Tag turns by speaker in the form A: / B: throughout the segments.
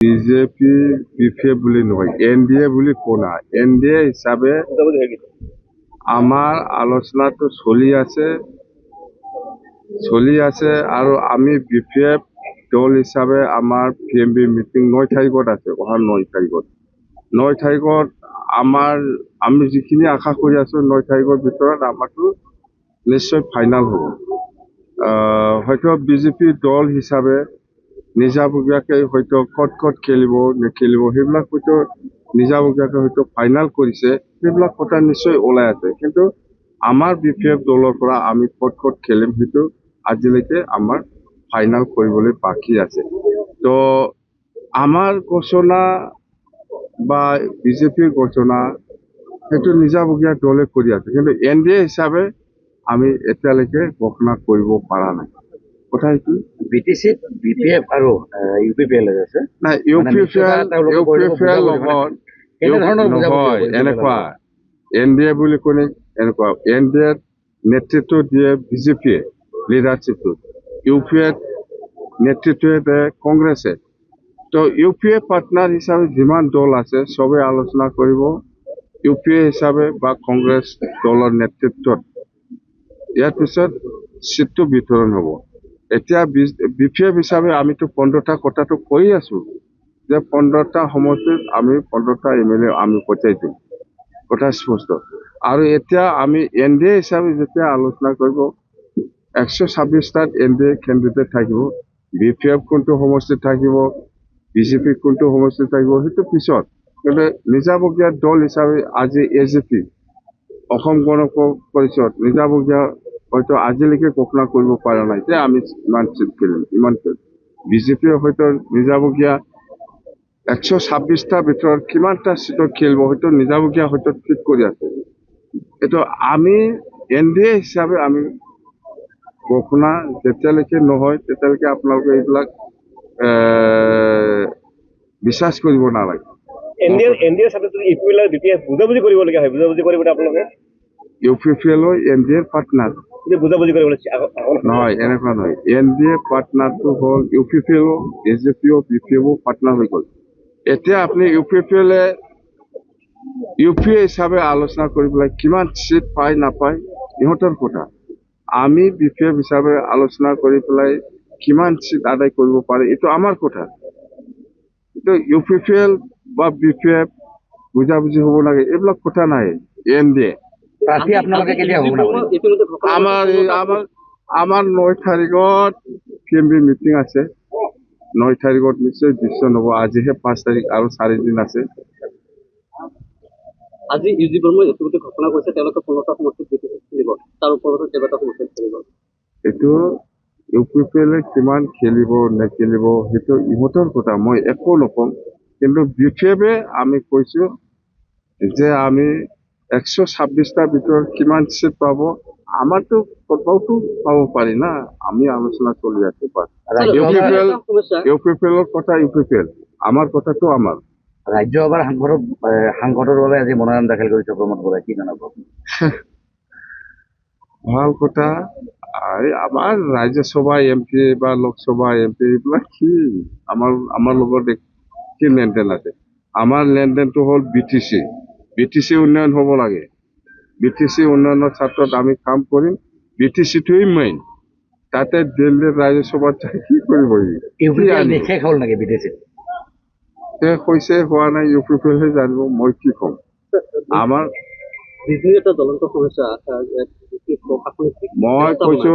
A: BJP BPF বুলি নহয়, NDA বুলি কোৱা নাই। এনডিএ হিচাপে আমাৰ আলোচনাটো চলি আছে আৰু আমি বিপিএফ দল হিচাপে আমাৰ পিএমবি মিটিং 9 তাৰিখত আছে, অহা 9 তাৰিখত। 9 তাৰিখত আমি যিখিনি আশা কৰি আছো 9 তাৰিখৰ ভিতৰত আমাৰটো নিশ্চয় ফাইনেল হ'ব। হয়তো বিজেপি দল হিচাপে নিজাববীয়াকে হয়তো ক'ত খেলিব নেখেলিব সেইবিলাক হয়তো নিজাববীয়াকে হয়তো ফাইনেল কৰিছে, সেইবিলাক কথা নিশ্চয় ওলাই আছে। কিন্তু আমাৰ বিপিএফ দলৰ পৰা আমি ক'ত খেলিম সেইটো আজিলৈকে আমাৰ ফাইনেল কৰিবলৈ বাকী আছে। তো আমাৰ ঘোষণা বা বিজেপিৰ ঘোষণা সেইটো নিজাববীয়া দলে কৰি আছে, কিন্তু এনডিএ হিচাপে আমি এতিয়ালৈকে ঘোষণা কৰিব পৰা নাই। কথা এইটো
B: বিটিচিত বিপিএফ আৰু ইউপিপিএল আছে
A: নাই, ইউপিপিএল নহয়, এনেকুৱা এনডিএ বুলি ক'লে এনেকুৱা এনডিএ নেতৃত্ব দিয়ে বিজেপিয়ে লিডাৰশ্বিপটো, ইউপিএ নেতৃত্ব দিয়ে কংগ্ৰেছে। তো ইউপিএ পাৰ্টনাৰ হিচাপে যিমান দল আছে চবে আলোচনা কৰিব ইউপিএ হিচাপে বা কংগ্ৰেছ দলৰ নেতৃত্বত। ইয়াৰ পিছত চিটটো বিতৰণ হ'ব। এতিয়া বিপিএফ হিচাপে আমিতো 15টা কথাটো কৈ আছো যে 15টা সমষ্টিত আমি 15টা এমএলএ আমি পঠিয়াই দিম, কথা স্পষ্ট। আৰু এতিয়া আমি এনডিএ হিচাপে যেতিয়া আলোচনা কৰিব 126টাত এনডিএ কেণ্ডিডেট থাকিব, বিপিএফ কোনটো সমষ্টিত থাকিব, বিজেপি কোনটো সমষ্টিত থাকিব সেইটো পিছত। কিন্তু নিজাববীয়া দল হিচাপে আজি এজিপি অসম গণ পৰিষদ নিজাববীয়া হয়তো আজিলৈকে ঘোষণা কৰিব পৰা নাই যে আমি ইমান চিট খেলিম ইমান খেলিম। বিজেপিয়ে হয়তো নিজাববীয়া 126টা ভিতৰত কিমানটা চিটত খেলিব হয়তো নিজাববীয়া হয়তো ঠিক কৰি আছে। এইটো আমি এনডিএ হিচাপে আমি ঘোষণা যেতিয়ালৈকে নহয় তেতিয়ালৈকে আপোনালোকে এইবিলাক বিশ্বাস কৰিব নালাগে।
B: এনডিএৰ সাথে যদি ইউপিপিএল আৰু বিপিএফ বুজাবুজি কৰিবলগীয়া হয়, বুজাবুজি কৰিব আপোনালোকে
A: ইউপিপিএল এনডিএৰ পাৰ্টনাৰ
B: বুজাবুজি কৰিব
A: নহয়, এনেকুৱা নহয়। এনডিএ পাৰ্টনাৰটো হ'ল ইউপিপিএল, এজিপিও বিপিএফও পাৰ্টনাৰ হৈ গ'ল। এতিয়া আপুনি ইউপিএ হিচাপে আলোচনা কৰি পেলাই কিমান চিট পায় নাপায় ইহঁতৰ কথা। আমি বিপিএফ হিচাপে আলোচনা কৰি পেলাই কিমান চিট আদায় কৰিব পাৰে এইটো আমাৰ কথা। কিন্তু ইউপিপিএল বা বিপিএফ বুজাবুজি হ'ব লাগে এইবিলাক কথা নাই। এনডিএ
B: প্ৰাৰ্থী আপোনালোকে কেতিয়া হ'ব?
A: আমাৰ 9 তাৰিখত পিএমবি মিটিং আছে। 9 তাৰিখত নিশ্চয় ডিচিশ্যন হ'ব। আজিহে 5 তাৰিখ আৰু 4 দিন আছে।
C: আজি ইউজি বৰ্মই ইতিমধ্যে ঘোষণা কৰিছে তেওঁলোকে 15টা সমষ্টিত খেলিব, তাৰ ওপৰতো কেইবাটা সমষ্টিত খেলিব।
A: এইটো ইউপিপিএলে কিমান খেলিব নেখেলিব সেইটো ইহঁতৰ কথা, মই একো নকম। কিন্তু বিপিএফে আমি কৈছো যে আমি 126টাৰ ভিতৰত কিমান চিট পাব আমাৰতো কথাওতো পাব পাৰি না, আমি আলোচনা চলি আছো। ইউপিপিএলৰ কথা ইউপিপিএল, আমাৰ কথাটো আমাৰ।
B: ৰাজ্যসভাৰ সাংসদৰ বাবে আজি মনোনয়ন দাখিল কৰিছে প্ৰমোদ বৰাই, কি জনাব?
A: ভাল কথা। আমাৰ ৰাজ্যসভা এমপি বা লোকসভা এমপি এইবিলাক কি আমাৰ লগত কি লেনদেন আছে? আমাৰ লেনদেনটো হ'ল বিটিচি উন্নয়ন হ'ব লাগে। বিটিচি উন্নয়নৰ ক্ষেত্ৰত আমি কাম কৰিম। বিটিচিটোৱেই মেইন। তাতে দিল্লীৰ ৰাজ্যসভাত কি কৰিব?
B: শেষ হ'ল নেকি বিটিচিত?
A: শেষ হৈছে হোৱা নাই ইউপিপিএলহে জানিব, মই কি ক'ম। আমাৰ
C: এটা জ্বলন্ত সমস্যা
A: মই কৈছো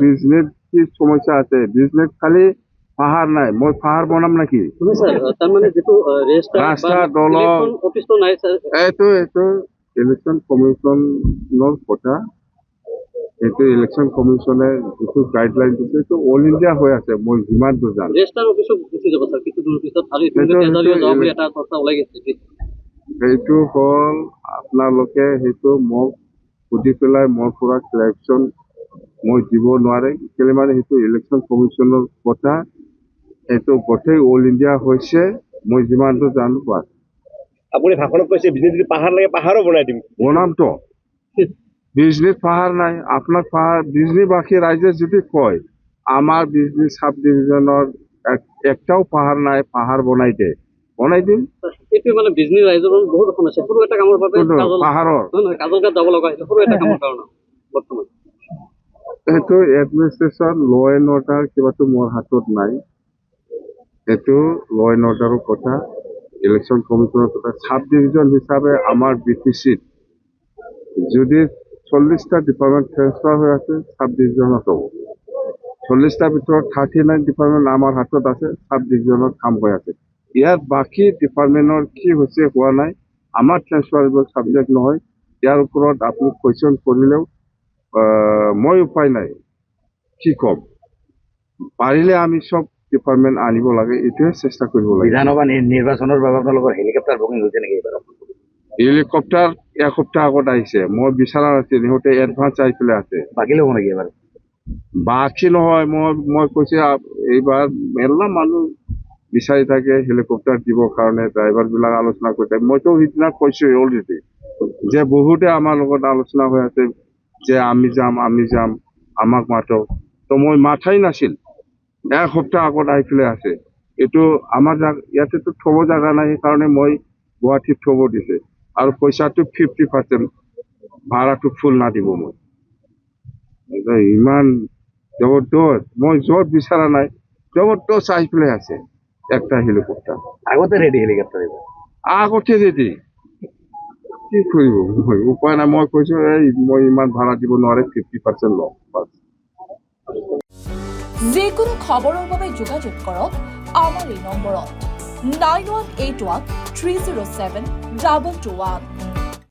A: বিজনেছ কি সমস্যা আছে? বিজনেছ খালি পাহাৰ নাই, মই পাহাৰ বনাম নেকি?
C: তাৰমানে যিটো
A: ৰাস্তা দলং এইটো ইলেকশ্যন কমিশ্যনৰ কথা। এইটো ইলেকশ্যন কমিশ্যনে যিটো গাইডলাইন দিছে এইটো অল ইণ্ডিয়া হৈ আছে, মই যিমান দূৰ জানো। সেইটো হ'ল আপোনালোকে সেইটো মোক সুধি পেলাই মোৰ পৰা ক্লেৰিফিকেশ্যন মই দিব নোৱাৰে। কেলে মানে সেইটো ইলেকশ্যন কমিশ্যনৰ কথা, সেইটো গোটেই অল ইণ্ডিয়া হৈছে, মই যিমান দূৰ জানো। বাছ
B: আপুনি ভাষণত কৈছে বিজনেছ যদি পাহাৰ লাগে পাহাৰো বনাই দিম।
A: বনামতো। বিজনেছ পাহাৰ নাই, আপোনাক পাহাৰ বিজনীবাসী ৰাইজে যদি কয় আমাৰ বিজনী সাব ডিভিজনৰ একটাও পাহাড় নাই, পাহাড় বনাই দিম।
C: এইটো মানে বিজনী ৰাইজৰ বহুত সমস্যা সৰু এটা কামৰ বাবে
A: পাহাৰৰ
C: কাজল গাঁৱত যাব লগা হৈছে সৰু এটা কামৰ কাৰণে বৰ্তমান
A: সেইটো এডমিনিষ্ট্ৰেশ্যন ল এণ্ড অৰ্ডাৰ কিবাটো মোৰ হাতত নাই। সেইটো ল এণ্ড অৰ্ডাৰৰ কথা, ইলেকশ্যন কমিশ্যনৰ কথা। সাব ডিভিজন হিচাপে আমাৰ BTC-ত যদি 40টা ডিপাৰ্টমেণ্ট ট্ৰেন্সফাৰ হৈ আছে, সাব ডিভিজনত হ'ব। 40টাৰ ভিতৰত 39 ডিপাৰ্টমেণ্ট আমাৰ হাতত আছে, সাব ডিভিজনত কাম হৈ আছে। ইয়াত বাকী ডিপাৰ্টমেণ্টৰ কি হৈছে হোৱা নাই, আমাৰ ট্ৰেন্সফাৰেবল ছাবজেক্ট নহয়। ইয়াৰ ওপৰত আপুনি কুৱেশ্যন কৰিলেও মই উপায় নাই, কি ক'ম। পাৰিলে আমি চব ডিপাৰ্টমেণ্ট আনিব লাগে, এইটোৱে চেষ্টা কৰিব লাগে।
B: বিধানসভা নিৰ্বাচনৰ বাবে আপোনালোকৰ হেলিকপ্টাৰ বুকিং হৈছে নেকি এইবাৰ?
A: হেলিকপ্টাৰ এসপ্তাহ আগত আহিছে, মই বিচৰা নাছিল, সিহঁতে এডভান্স আহি পেলাই আছে।
B: বাকী ল'ব নেকি এবাৰ?
A: বাকী নহয়, মই কৈছে এইবাৰ মেলা মানুহ বিচাৰি থাকে হেলিকপ্টাৰ দিবৰ কাৰণে, ড্ৰাইভাৰবিলাক আলোচনা কৰি থাকে। মইতো সিদিনা কৈছোঁ অলৰেডি যে বহুতে আমাৰ লগত আলোচনা হৈ আছে যে আমি যাম, আমাক মাতক। তো মই মাথাই নাছিল, এসপ্তাহ আগত আহি পেলাই আছে। এইটো আমাৰ ইয়াতেতো থ'ব জেগা নাই, সেইকাৰণে মই গুৱাহাটীত থ'ব দিছে। আৰু পইচাটো 50% ভাড়াটো ফুল নাদিব মই। ইমান জবৰদস্ত, মই য'ত বিচৰা নাই জবৰদস্ত আহি পেলাই আছে একটা হেলিকপ্টাৰ।
B: আগতে ৰেডি হেলিকপ্টাৰ এইবাৰ?
A: আগতে ৰেডি, কি কৰিব মই, উপায় নাই। মই কৈছোঁ মই ইমান ভাড়া দিব নোৱাৰে, 50% লওঁ বাছ।
D: যিকোনো খবৰৰ বাবে যোগাযোগ কৰক আমাৰ এই নম্বৰত 9181 307 221।